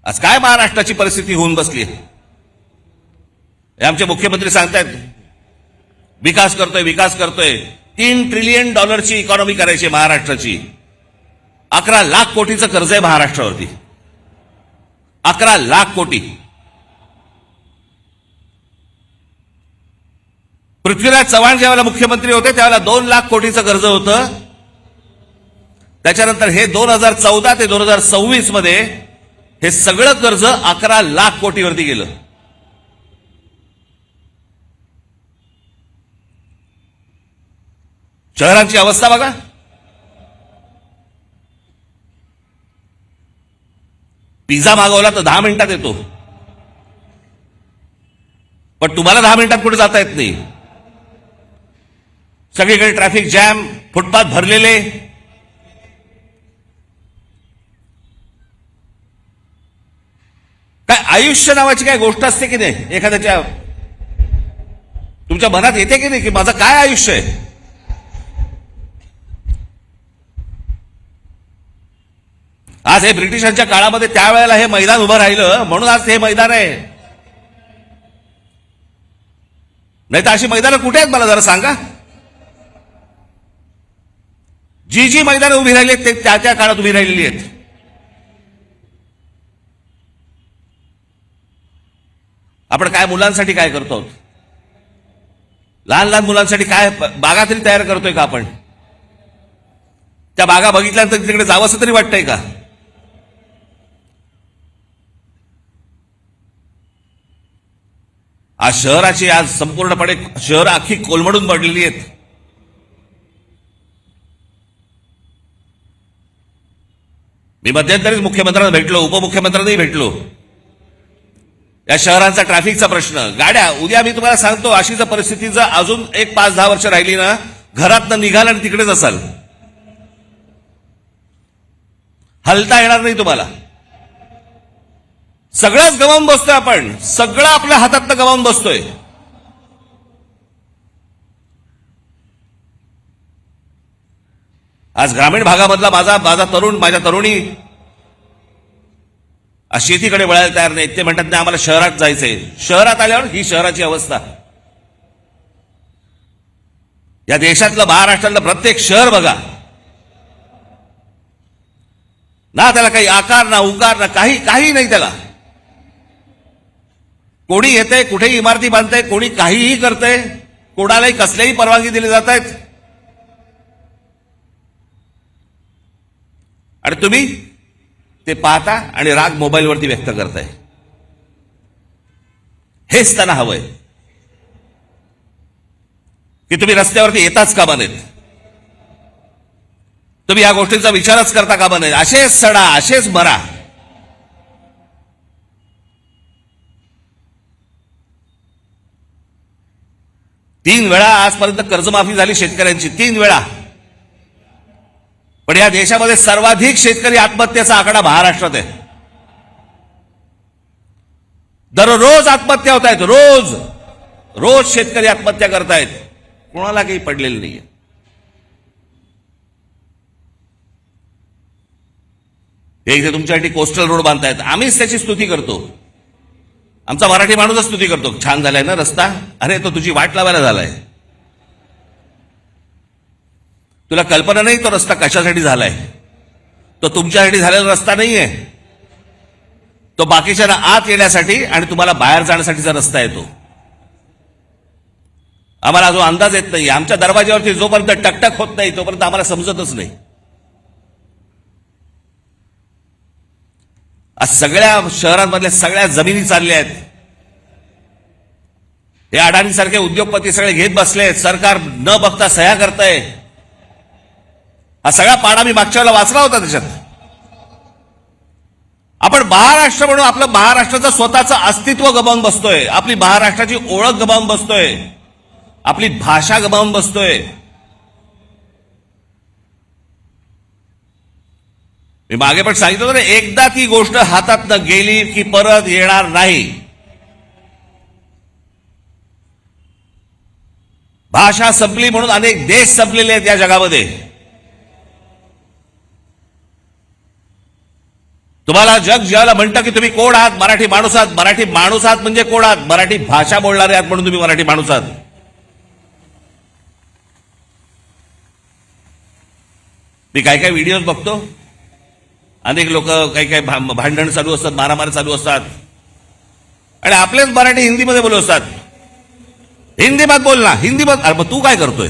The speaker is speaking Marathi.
आज काय महाराष्ट्राची परिस्थिती होऊन बसली आहे? आमचे मुख्यमंत्री सांगतायत विकास करतोय विकास करतोय. $3 ट्रिलियन इकॉनॉमी करायची महाराष्ट्राची. 11 लाख कोटीचं कर्ज आहे महाराष्ट्रावरती. 11 लाख कोटी. पृथ्वीराज चव्हाण ज्यावेळेला मुख्यमंत्री होते त्यावेळेला 2 लाख कोटीचं कर्ज होतं. त्याच्यानंतर हे 2014 ते 2026 मध्ये हे सगळं कर्ज 11 लाख कोटीवरती गेलं. शहरांची अवस्था बघा. पिझ्झा मागवला तर 10 मिनिटात येतो, पण तुम्हाला 10 मिनिटात कुठे जाता येत नाही. सगळीकडे ट्रॅफिक जॅम, फुटपाथ भरलेले. काय आयुष्य नावाची काय गोष्ट असते की नाही? एखाद्याच्या तुमच्या मनात येते की नाही की माझं काय आयुष्य आहे? आज हे ब्रिटिशांच्या काळामध्ये त्यावेळेला हे मैदान उभं राहिलं म्हणून आज हे मैदान आहे. नाही तर अशी मैदानं कुठे आहेत मला जरा सांगा. जी जी मैदानं उभी राहिली आहेत ते त्या त्या काळात उभी राहिलेली आहेत. आपण काय मुलांसाठी काय करतो? लहान लहान मुलांसाठी काय बागा तरी तयार करतोय का आपण? त्या बागा बघितल्यानंतर तिकडे जावंसं तरी वाटतंय का? आज शहराची आज संपूर्णपणे शहर अख्खी कोलमडून पडलेली आहेत. मी मध्यंतरीच मुख्यमंत्र्यांना भेटलो, उपमुख्यमंत्र्यांनाही भेटलो. या शहरांचा ट्रॅफिकचा प्रश्न, गाड्या. उद्या मी तुम्हाला सांगतो अशी जर परिस्थिती जर अजून 5-10 वर्ष राहिली ना, घरातनं निघाल आणि तिकडेच असाल, हलता येणार नाही तुम्हाला. सगळंच गमावून बसतोय आपण, सगळं आपल्या हातातनं गमावून बसतोय. आज ग्रामीण भागामधला माझा तरुण, माझ्या तरुणी आज शेतीकडे वळायला तयार नाहीत. ते म्हणतात नाही आम्हाला शहरात जायचंय. शहरात आल्यावर ही शहराची अवस्था. या देशातलं महाराष्ट्रातलं प्रत्येक शहर बघा ना, त्याला काही आकार ना उकार ना काही नाही त्याला. कोणी येते कुठेही इमारती बांधते, कोणी काहीही करते, कोणालाही कसल्याही परवानगी दिली जात आहेत. आणि तुम्ही ते पाहता आणि राग मोबाईलवरती व्यक्त करताय. हेच त्यांना हवंय की तुम्ही रस्त्यावरती येताच कामा नयेत, तुम्ही या गोष्टींचा विचारच करता कामा नये. असेच सडा, असेच मरा. तीन वेळा आजपर्यंत कर्जमाफी झाली शेतकऱ्यांची, 3 वेळा. पण या देशामध्ये सर्वाधिक शेतकरी आत्महत्येचा आकडा महाराष्ट्रात आहे. दररोज आत्महत्या होत आहेत. रोज शेतकरी आत्महत्या करतायत. कोणाला काही पडलेलं नाहीये. हे इथे तुमच्यासाठी कोस्टल रोड बांधतायत, आम्हीच त्याची स्तुती करतो. आमचा मराठी माणूसच स्तुती करतो. छान झालाय ना रस्ता, अरे तो तुझी वाट लावायला झालाय. तुला कल्पना नाही तो रस्ता कशासाठी झालाय. तो तुमच्यासाठी झालेला रस्ता नाहीये. तो बाकीच्या आत येण्यासाठी आणि तुम्हाला बाहेर जाण्यासाठीचा रस्ता आहे. तो आम्हाला जो अंदाज येत नाही. आमच्या दरवाज्यावरती जोपर्यंत टकटक होत नाही तोपर्यंत आम्हाला समजतच नाही. आज सगळ्या शहरांमधल्या सगळ्या जमिनी चालल्या आहेत. हे अडाणीसारखे उद्योगपती सगळे घेत बसले आहेत. सरकार न बघता सह्या करतंय. हा सगळा पाडा मी मागच्या वेळेला वाचला होता. त्याच्यात आपण महाराष्ट्र म्हणून आपलं महाराष्ट्राचं स्वतःचं अस्तित्व गमावून बसतोय. आपली महाराष्ट्राची ओळख गमावून बसतोय. आपली भाषा गमावून बसतोय. मी मागे पण सांगितलं होतं ना, एकदा ती गोष्ट हातातनं गेली की परत येणार नाही. भाषा संपली म्हणून अनेक देश संपलेले आहेत या जगामध्ये. तुम्हाला जग ज्याला म्हणतं की तुम्ही कोण आहात, मराठी माणूस आहात. मराठी माणूस आहात म्हणजे कोण आहात? मराठी भाषा बोलणारे आहात म्हणून तुम्ही मराठी माणूस आहात. मी काय काय व्हिडिओज बघतो, अनेक लोक काही काही भांडण चालू असतात, मारामारी चालू असतात, आणि आपलेच मराठी हिंदीमध्ये बोलत असतात. हिंदी मत बोल ना, हिंदी मत. अरे मग तू काय करतोय?